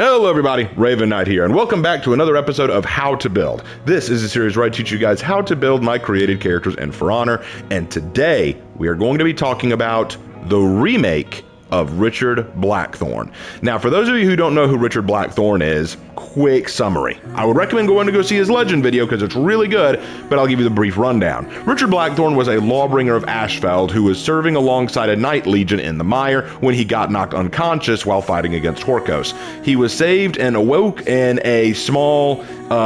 Hello everybody, Raven Knight here, and welcome back to another episode of How to Build. This is a series where I teach you guys how to build my created characters in For Honor, and today we are going to be talking about the remake of Richard Blackthorne. Now, for those of you who don't know who Richard Blackthorne is, quick summary. I would recommend going to go see his Legend video because it's really good, but I'll give you the brief rundown. Richard Blackthorne was a lawbringer of Ashfeld who was serving alongside a Knight Legion in the mire when he got knocked unconscious while fighting against Horkos. He was saved and awoke in a small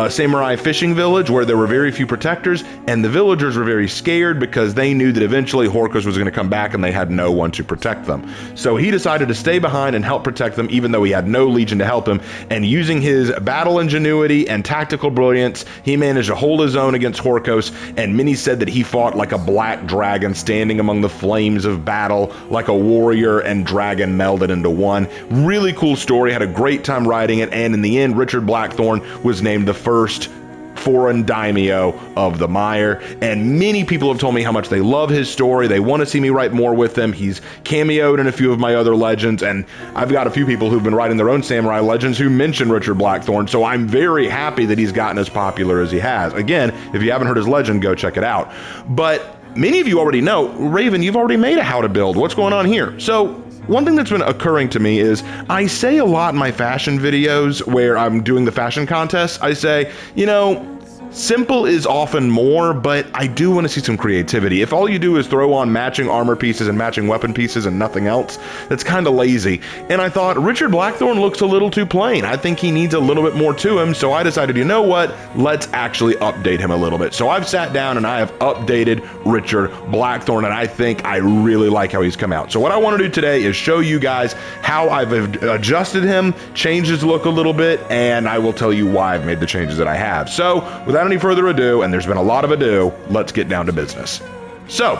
samurai fishing village where there were very few protectors, and the villagers were very scared because they knew that eventually Horkos was going to come back and they had no one to protect them. So he decided to stay behind and help protect them even though he had no legion to help him, and using his battle ingenuity and tactical brilliance, he managed to hold his own against Horkos, and many said that he fought like a black dragon standing among the flames of battle, like a warrior and dragon melded into one. Really cool story, had a great time writing it, and in the end, Richard Blackthorne was named the first foreign daimyo of the mire, and many people have told me how much they love his story. They want to see me write more with him. He's cameoed in a few of my other legends, and I've got a few people who've been writing their own samurai legends who mention Richard Blackthorne, so I'm very happy that he's gotten as popular as he has. Again, if you haven't heard his legend, go check it out. But many of you already know, Raven, you've already made a How to Build. What's going on here? So one thing that's been occurring to me is I say a lot in my fashion videos where I'm doing the fashion contests, I say, you know, simple is often more, but I do want to see some creativity. If all you do is throw on matching armor pieces and matching weapon pieces and nothing else, that's kind of lazy. And I thought Richard Blackthorne looks a little too plain. I think he needs a little bit more to him, so I decided, you know what, let's actually update him a little bit. So I've sat down and I have updated Richard Blackthorne, and I think I really like how he's come out. So what I want to do today is show you guys how I've adjusted him, changed his look a little bit, and I will tell you why I've made the changes that I have. So without any further ado, and there's been a lot of ado, let's get down to business. So,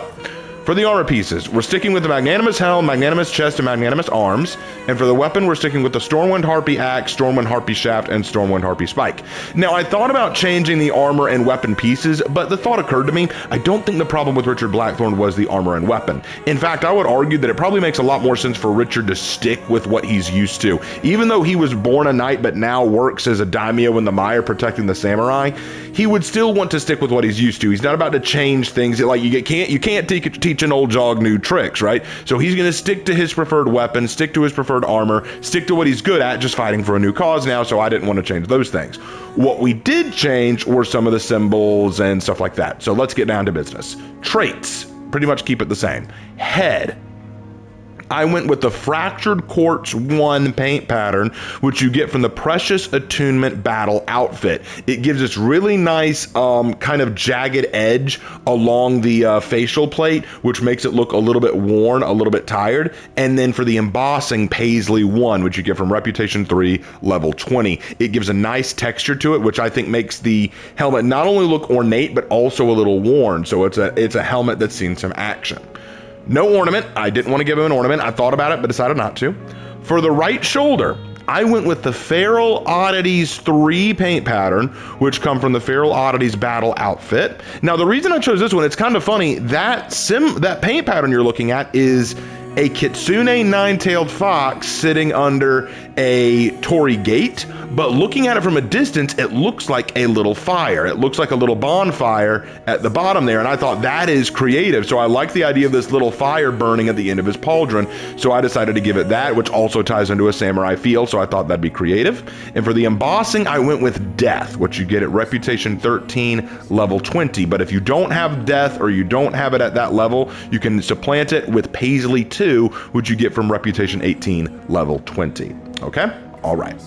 for the armor pieces, we're sticking with the Magnanimous Helm, Magnanimous Chest, and Magnanimous Arms. And for the weapon, we're sticking with the Stormwind Harpy Axe, Stormwind Harpy Shaft, and Stormwind Harpy Spike. Now, I thought about changing the armor and weapon pieces, but the thought occurred to me, I don't think the problem with Richard Blackthorne was the armor and weapon. In fact, I would argue that it probably makes a lot more sense for Richard to stick with what he's used to. Even though he was born a knight but now works as a daimyo in the mire protecting the samurai, he would still want to stick with what he's used to. He's not about to change things. Like you can't teach an old dog new tricks, right? So he's going to stick to his preferred weapon, stick to his preferred armor, stick to what he's good at, just fighting for a new cause now, so I didn't want to change those things. What we did change were some of the symbols and stuff like that. So let's get down to business. Traits, pretty much keep it the same. Head, I went with the Fractured Quartz 1 paint pattern, which you get from the Precious Attunement Battle outfit. It gives this really nice kind of jagged edge along the facial plate, which makes it look a little bit worn, a little bit tired. And then for the embossing, Paisley 1, which you get from Reputation 3, level 20. It gives a nice texture to it, which I think makes the helmet not only look ornate, but also a little worn. So it's a helmet that's seen some action. No ornament. I didn't want to give him an ornament. I thought about it, but decided not to. For the right shoulder, I went with the Feral Oddities 3 paint pattern, which come from the Feral Oddities Battle outfit. Now, the reason I chose this one, it's kind of funny. That paint pattern you're looking at is a Kitsune nine-tailed fox sitting under a torii gate, but looking at it from a distance, it looks like a little fire. It looks like a little bonfire at the bottom there, and I thought that is creative. So I like the idea of this little fire burning at the end of his pauldron, so I decided to give it that, which also ties into a samurai feel, so I thought that'd be creative. And for the embossing, I went with Death, which you get at Reputation 13, level 20. But if you don't have Death, or you don't have it at that level, you can supplant it with Paisley 2, which you get from Reputation 18, level 20. Okay? All right.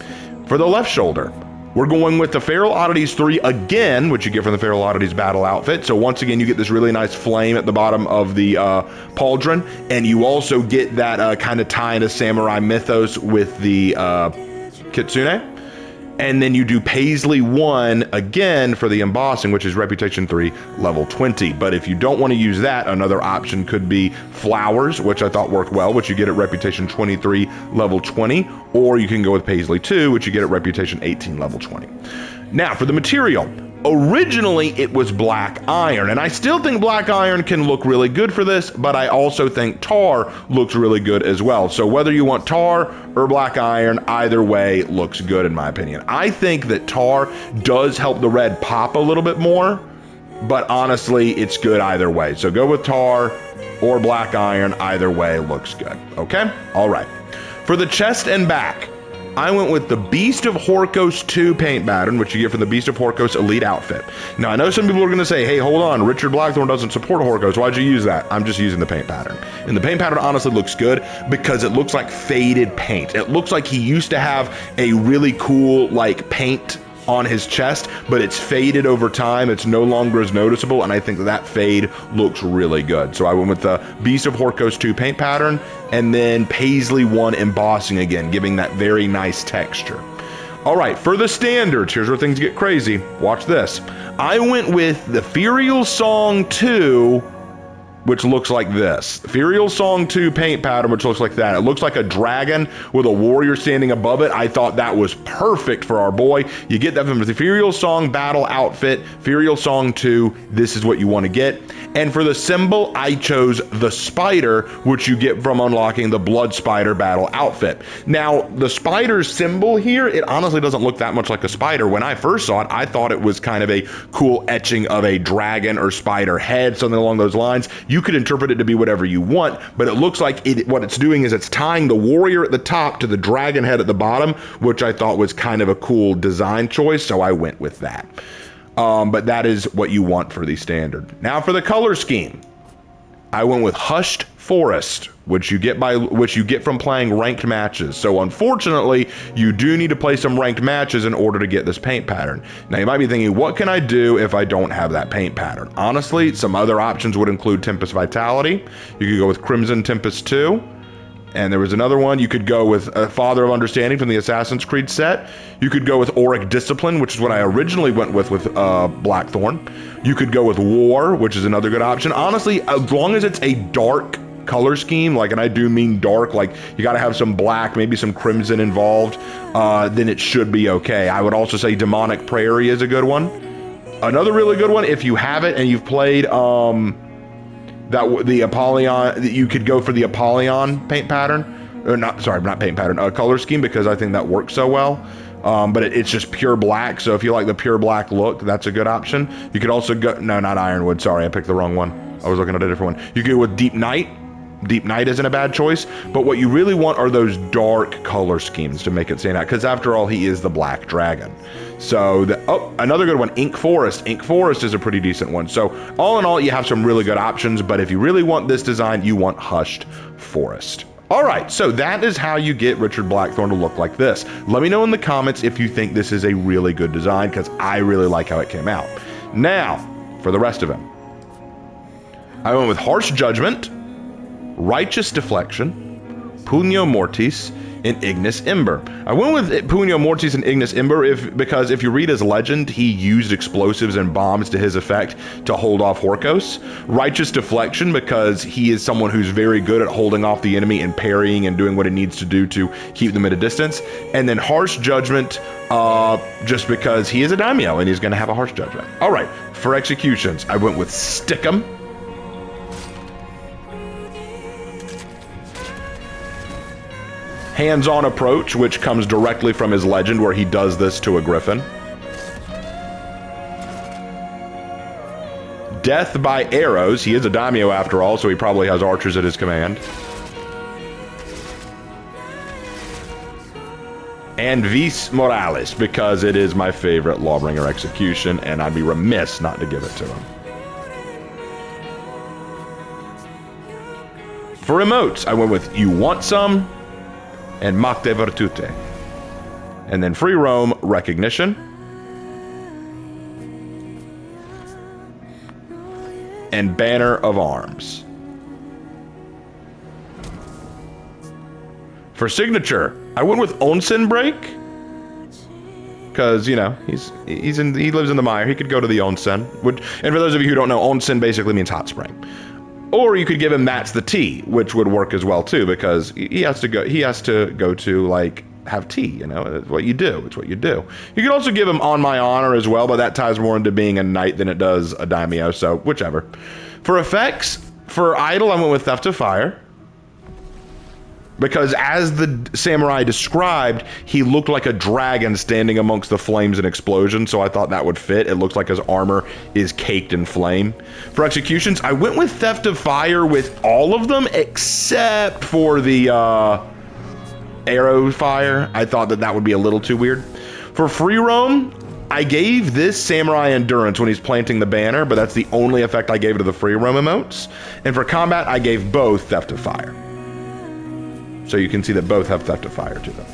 For the left shoulder, we're going with the Feral Oddities 3 again, which you get from the Feral Oddities Battle outfit. So once again, you get this really nice flame at the bottom of the pauldron, and you also get that kind of tie into samurai mythos with the Kitsune. And then you do Paisley 1 again for the embossing, which is Reputation 3, level 20. But if you don't want to use that, another option could be Flowers, which I thought worked well, which you get at Reputation 23, level 20. Or you can go with Paisley 2, which you get at Reputation 18, level 20. Now, for the material, Originally, it was black iron, and I still think black iron can look really good for this, but I also think tar looks really good as well. So whether you want tar or black iron, either way looks good in my opinion. I think that tar does help the red pop a little bit more, but honestly, it's good either way. So go with tar or black iron, either way looks good, okay? All right. For the chest and back, I went with the Beast of Horkos 2 paint pattern, which you get from the Beast of Horkos Elite outfit. Now, I know some people are going to say, hey, hold on, Richard Blackthorne doesn't support Horkos. Why'd you use that? I'm just using the paint pattern. And the paint pattern honestly looks good because it looks like faded paint. It looks like he used to have a really cool, like, paint on his chest, but it's faded over time. It's no longer as noticeable, and I think that fade looks really good. So I went with the Beast of Horkos 2 paint pattern, and then Paisley 1 embossing again, giving that very nice texture. All right, for the standards, here's where things get crazy. Watch this. I went with the Furial Song 2, which looks like this. Furial Song 2 paint pattern, which looks like that. It looks like a dragon with a warrior standing above it. I thought that was perfect for our boy. You get that from the Furial Song battle outfit, Furial Song 2, this is what you want to get. And for the symbol, I chose the spider, which you get from unlocking the Blood Spider battle outfit. Now, the spider symbol here, it honestly doesn't look that much like a spider. When I first saw it, I thought it was kind of a cool etching of a dragon or spider head, something along those lines. You could interpret it to be whatever you want, but it looks like what it's doing is it's tying the warrior at the top to the dragon head at the bottom, which I thought was kind of a cool design choice, so I went with that. But that is what you want for the standard. Now for the color scheme, I went with Hushed Forest, which you get from playing ranked matches. So unfortunately, you do need to play some ranked matches in order to get this paint pattern. Now you might be thinking, what can I do if I don't have that paint pattern? Honestly, some other options would include Tempest Vitality. You could go with Crimson Tempest 2. And there was another one. You could go with Father of Understanding from the Assassin's Creed set. You could go with Auric Discipline, which is what I originally went with Blackthorne. You could go with War, which is another good option. Honestly, as long as it's a dark color scheme, like, and I do mean dark, like you got to have some black, maybe some crimson involved, then it should be okay. I would also say Demonic Prairie is a good one. Another really good one, if you have it and you've played the Apollyon, you could go for the Apollyon paint pattern, or not paint pattern, color scheme, because I think that works so well. But it's just pure black, so if you like the pure black look, that's a good option. You could also go, no, not Ironwood, sorry, I picked the wrong one. I was looking at a different one. You could go with Deep Night. Deep Night isn't a bad choice, but what you really want are those dark color schemes to make it stand out, because after all, he is the Black Dragon. So, another good one, Ink Forest. Ink Forest is a pretty decent one. So, all in all, you have some really good options, but if you really want this design, you want Hushed Forest. All right, so that is how you get Richard Blackthorne to look like this. Let me know in the comments if you think this is a really good design, because I really like how it came out. Now, for the rest of him. I went with Harsh Judgment, Righteous Deflection, Pugno Mortis, and Ignis Ember. I went with Pugno Mortis and Ignis Ember because if you read his legend, he used explosives and bombs to his effect to hold off Horkos. Righteous Deflection because he is someone who's very good at holding off the enemy and parrying and doing what it needs to do to keep them at a distance. And then Harsh Judgment just because he is a daimyo and he's going to have a Harsh Judgment. All right, for executions, I went with Stickum, Hands-on Approach, which comes directly from his legend where he does this to a griffin. Death by Arrows. He is a daimyo after all, so he probably has archers at his command. And Vis Morales, because it is my favorite Lawbringer execution, and I'd be remiss not to give it to him. For emotes, I went with You Want Some, and Mac de Virtute. And then Free Roam, Recognition. And Banner of Arms. For signature, I went with Onsen Break. Because, you know, he lives in the mire. He could go to the onsen. And for those of you who don't know, onsen basically means hot spring. Or you could give him That's the Tea, which would work as well too, because he has to go to like have tea, you know? It's what you do. It's what you do. You can also give him On My Honor as well, but that ties more into being a knight than it does a daimyo, so whichever. For effects, for idol, I went with Theft of Fire. Because as the samurai described, he looked like a dragon standing amongst the flames and explosions, so I thought that would fit. It looks like his armor is caked in flame. For executions, I went with Theft of Fire with all of them, except for the arrow fire. I thought that would be a little too weird. For free roam, I gave this Samurai Endurance when he's planting the banner, but that's the only effect I gave to the free roam emotes. And for combat, I gave both Theft of Fire. So you can see that both have Theft of Fire to them.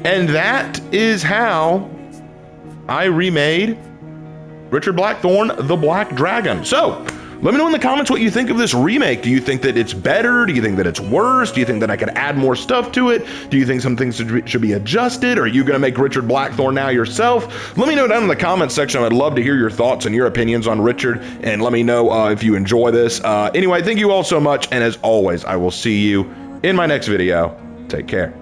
And that is how I remade Richard Blackthorne, the Black Dragon. So, let me know in the comments what you think of this remake. Do you think that it's better? Do you think that it's worse? Do you think that I could add more stuff to it? Do you think some things should be adjusted? Are you going to make Richard Blackthorne now yourself? Let me know down in the comments section. I'd love to hear your thoughts and your opinions on Richard, and let me know if you enjoy this. Anyway, thank you all so much, and as always, I will see you in my next video. Take care.